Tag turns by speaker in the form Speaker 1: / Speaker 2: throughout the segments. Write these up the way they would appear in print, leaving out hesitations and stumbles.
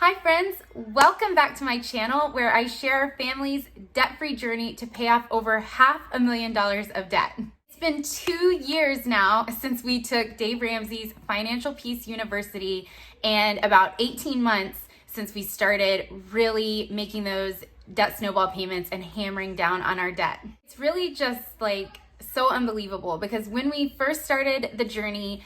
Speaker 1: Hi friends, welcome back to my channel where I share our family's debt-free journey to pay off over $500,000 of debt. It's been 2 years now since we took Dave Ramsey's Financial Peace University and about 18 months since we started really making those debt snowball payments and hammering down on our debt. It's really just so unbelievable because when we first started the journey,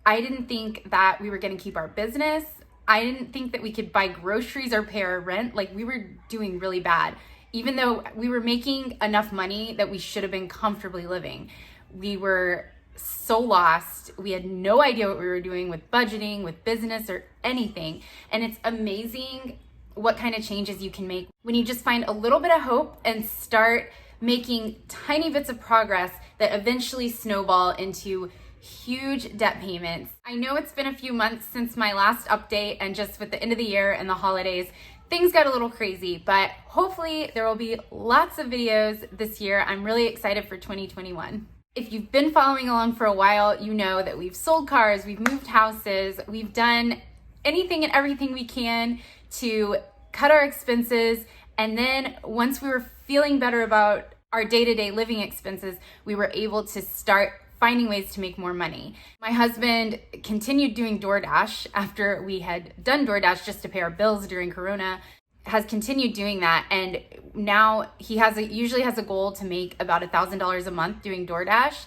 Speaker 1: I didn't think that we were going to keep our business. I didn't think that we could buy groceries or pay our rent. We were doing really bad. Even though we were making enough money that we should have been comfortably living. We were so lost. We had no idea what we were doing with budgeting, with business, or anything. And it's amazing what kind of changes you can make when you just find a little bit of hope and start making tiny bits of progress that eventually snowball into huge debt payments. I know it's been a few months since my last update, and just with the end of the year and the holidays, things got a little crazy, but hopefully there will be lots of videos this year. I'm really excited for 2021. If you've been following along for a while, you know that we've sold cars, we've moved houses, we've done anything and everything we can to cut our expenses. And then once we were feeling better about our day-to-day living expenses, we were able to start finding ways to make more money. My husband continued doing DoorDash after we had done DoorDash just to pay our bills during Corona, has continued doing that. And now he usually has a goal to make about $1,000 a month doing DoorDash.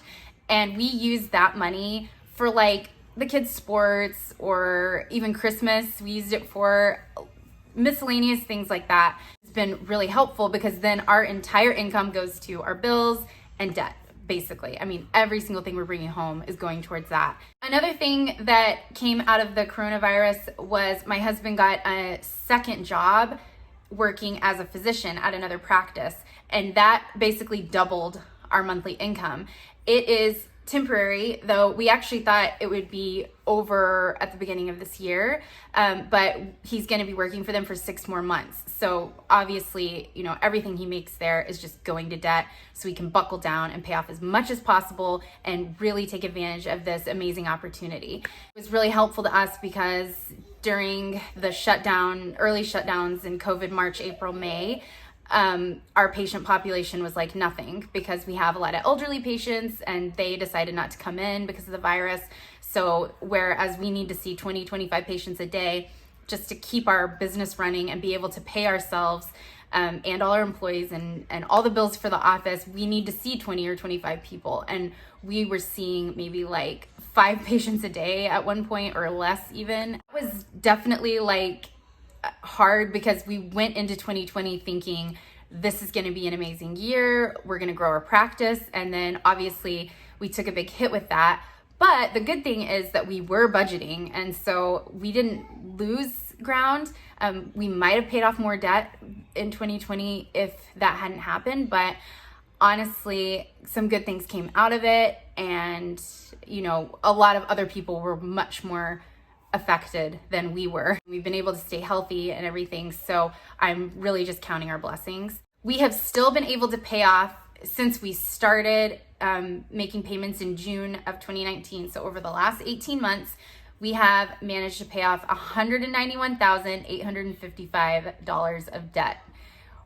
Speaker 1: And we use that money for the kids' sports or even Christmas. We used it for miscellaneous things like that. It's been really helpful because then our entire income goes to our bills and debt. Basically, every single thing we're bringing home is going towards that. Another thing that came out of the coronavirus was my husband got a second job working as a physician at another practice, and that basically doubled our monthly income. It is temporary, though we actually thought it would be over at the beginning of this year, but he's going to be working for them for 6 more months. So obviously, everything he makes there is just going to debt, so we can buckle down and pay off as much as possible and really take advantage of this amazing opportunity. It was really helpful to us because during the early shutdowns in COVID, March, April, May, our patient population was like nothing because we have a lot of elderly patients and they decided not to come in because of the virus. So whereas we need to see 20, 25 patients a day just to keep our business running and be able to pay ourselves and all our employees and all the bills for the office, we need to see 20 or 25 people. And we were seeing maybe 5 patients a day at one point or less even. It was definitely hard because we went into 2020 thinking this is going to be an amazing year, we're going to grow our practice, and then obviously we took a big hit with that. But the good thing is that we were budgeting, and so we didn't lose ground. We might have paid off more debt in 2020 if that hadn't happened, but honestly, some good things came out of it, and a lot of other people were much more affected than we were. We've been able to stay healthy and everything, so I'm really just counting our blessings. We have still been able to pay off since we started making payments in June of 2019. So over the last 18 months, we have managed to pay off $191,855 of debt,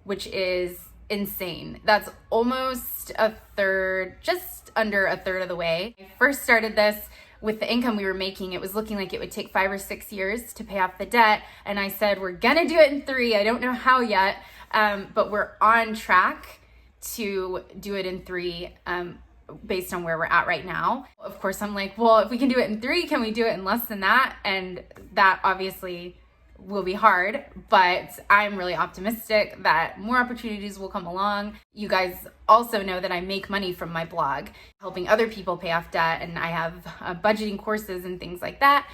Speaker 1: which is insane. That's almost a third, just under a third of the way. I first started this with the income we were making. It was looking like it would take 5 or 6 years to pay off the debt. And I said, we're gonna do it in 3. I don't know how yet, but we're on track to do it in 3 based on where we're at right now. Of course, I'm like, well, if we can do it in 3, can we do it in less than that? And that obviously will be hard, but I'm really optimistic that more opportunities will come along. You guys also know that I make money from my blog, helping other people pay off debt, and I have budgeting courses and things like that.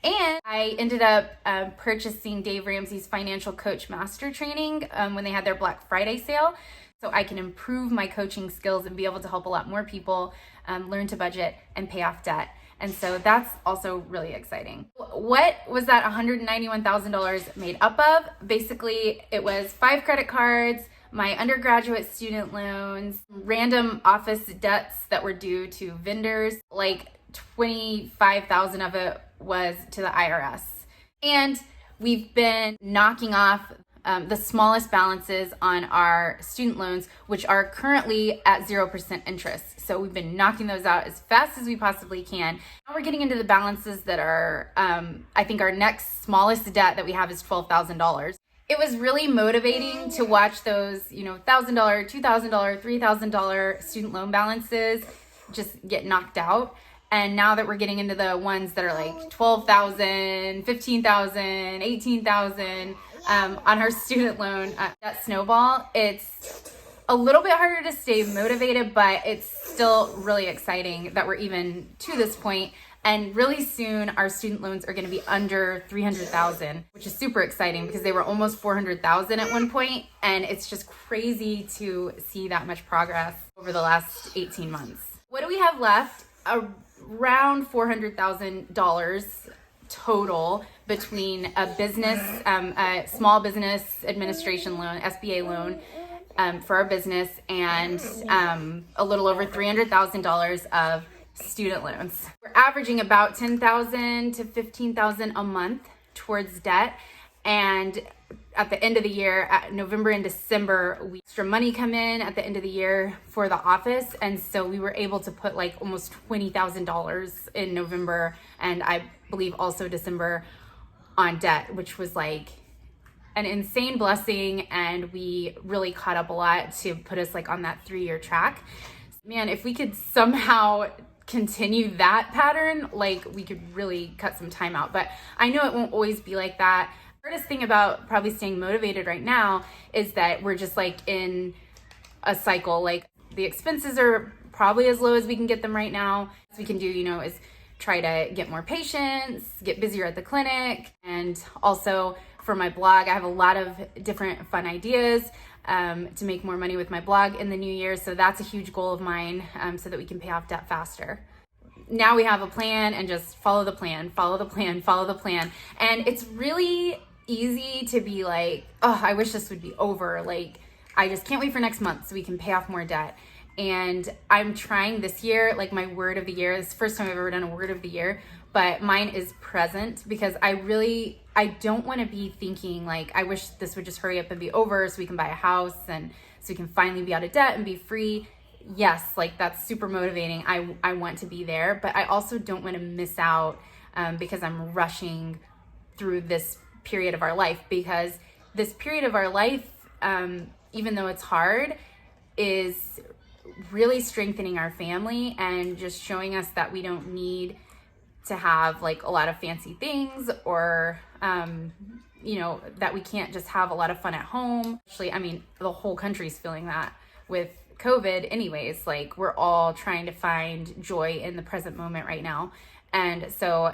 Speaker 1: And I ended up purchasing Dave Ramsey's Financial Coach Master Training when they had their Black Friday sale, so I can improve my coaching skills and be able to help a lot more people learn to budget and pay off debt. And so that's also really exciting. What was that $191,000 made up of? Basically, it was 5 credit cards, my undergraduate student loans, random office debts that were due to vendors, 25,000 of it was to the IRS. And we've been knocking off the smallest balances on our student loans, which are currently at 0% interest. So we've been knocking those out as fast as we possibly can. Now we're getting into the balances that are, I think our next smallest debt that we have is $12,000. It was really motivating to watch those, $1,000, $2,000, $3,000 student loan balances just get knocked out. And now that we're getting into the ones that are like 12,000, 15,000, 18,000 on our student loan, that snowball, it's a little bit harder to stay motivated, but it's still really exciting that we're even to this point. And really soon our student loans are going to be under 300,000, which is super exciting because they were almost 400,000 at one point. And it's just crazy to see that much progress over the last 18 months. What do we have left? Around $400,000 total between a business, a small business administration loan, SBA loan for our business, and a little over $300,000 of student loans. We're averaging about $10,000 to $15,000 a month towards debt. And at the end of the year, at November and December, we extra money come in at the end of the year for the office. And so we were able to put like almost $20,000 in November, and I believe also December, on debt, which was like an insane blessing. And we really caught up a lot to put us like on that 3-year track. Man, if we could somehow continue that pattern, like we could really cut some time out. But I know it won't always be like that. Hardest thing about probably staying motivated right now is that we're just like in a cycle. Like the expenses are probably as low as we can get them right now. What we can do, is try to get more patients, get busier at the clinic. And also for my blog, I have a lot of different fun ideas to make more money with my blog in the new year. So that's a huge goal of mine, so that we can pay off debt faster. Now we have a plan, and just follow the plan, follow the plan, follow the plan. And it's really easy to be like, oh, I wish this would be over. Like, I just can't wait for next month so we can pay off more debt. And I'm trying this year, like my word of the year, this is the first time I've ever done a word of the year, but mine is present, because I don't want to be thinking like, I wish this would just hurry up and be over so we can buy a house and so we can finally be out of debt and be free. Yes, like that's super motivating. I want to be there, but I also don't want to miss out because I'm rushing through this period of our life, because this period of our life, even though it's hard, is really strengthening our family and just showing us that we don't need to have like a lot of fancy things, or that we can't just have a lot of fun at home. Actually, I mean, the whole country's feeling that with COVID anyways. Like, we're all trying to find joy in the present moment right now. And so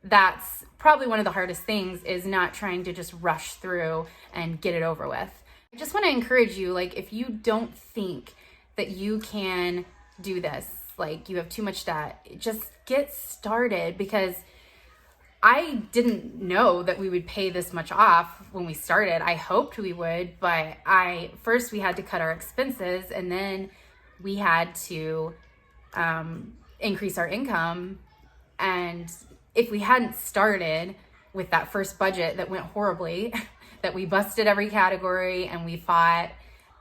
Speaker 1: that's probably one of the hardest things, is not trying to just rush through and get it over with. I just want to encourage you, like, if you don't think that you can do this, like you have too much debt, just get started, because I didn't know that we would pay this much off when we started. I hoped we would, but first we had to cut our expenses, and then we had to increase our income. And if we hadn't started with that first budget that went horribly, that we busted every category and we fought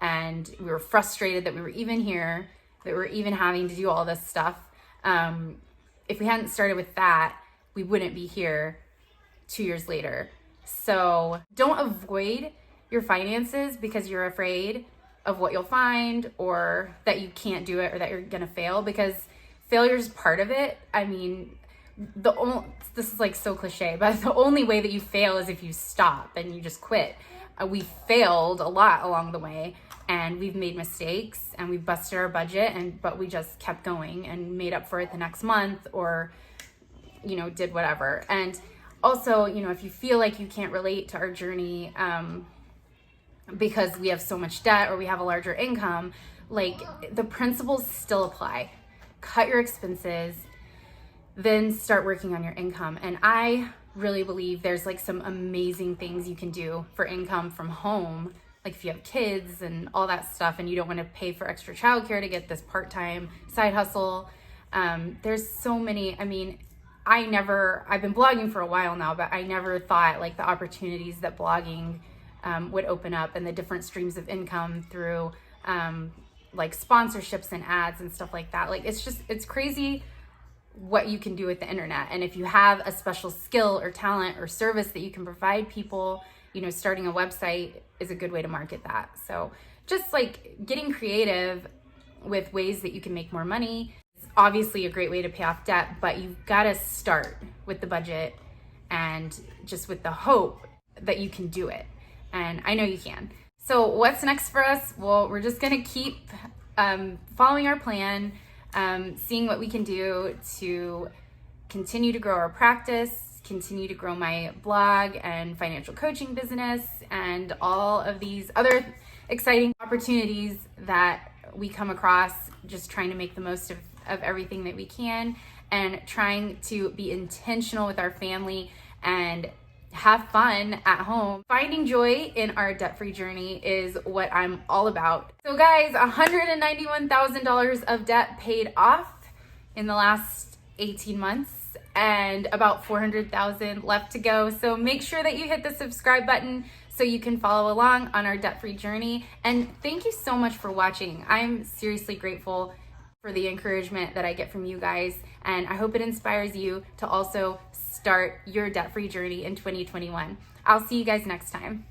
Speaker 1: and we were frustrated that we were even here, that we're even having to do all this stuff. If we hadn't started with that, we wouldn't be here 2 years later. So don't avoid your finances because you're afraid of what you'll find, or that you can't do it, or that you're gonna fail, because failure is part of it. I mean, this is like so cliche, but the only way that you fail is if you stop and you just quit. We failed a lot along the way, and we've made mistakes, and we've busted our budget, but we just kept going and made up for it the next month, or did whatever. And also, if you feel like you can't relate to our journey because we have so much debt or we have a larger income, like, the principles still apply. Cut your expenses, then start working on your income. And I really believe there's like some amazing things you can do for income from home. Like if you have kids and all that stuff, and you don't want to pay for extra childcare to get this part-time side hustle. There's so many, I've been blogging for a while now, but I never thought like the opportunities that blogging would open up and the different streams of income through like sponsorships and ads and stuff like that. Like it's crazy what you can do with the internet. And if you have a special skill or talent or service that you can provide people, starting a website is a good way to market that. So just like getting creative with ways that you can make more money is obviously a great way to pay off debt, but you've got to start with the budget and just with the hope that you can do it. And I know you can. So what's next for us? Well, we're just gonna keep following our plan, seeing what we can do to continue to grow our practice, continue to grow my blog and financial coaching business, and all of these other exciting opportunities that we come across, just trying to make the most of everything that we can and trying to be intentional with our family and have fun at home. Finding joy in our debt-free journey is what I'm all about. So guys, $191,000 of debt paid off in the last 18 months and about $400,000 left to go. So make sure that you hit the subscribe button so you can follow along on our debt-free journey. And thank you so much for watching. I'm seriously grateful for the encouragement that I get from you guys. And I hope it inspires you to also start your debt-free journey in 2021. I'll see you guys next time.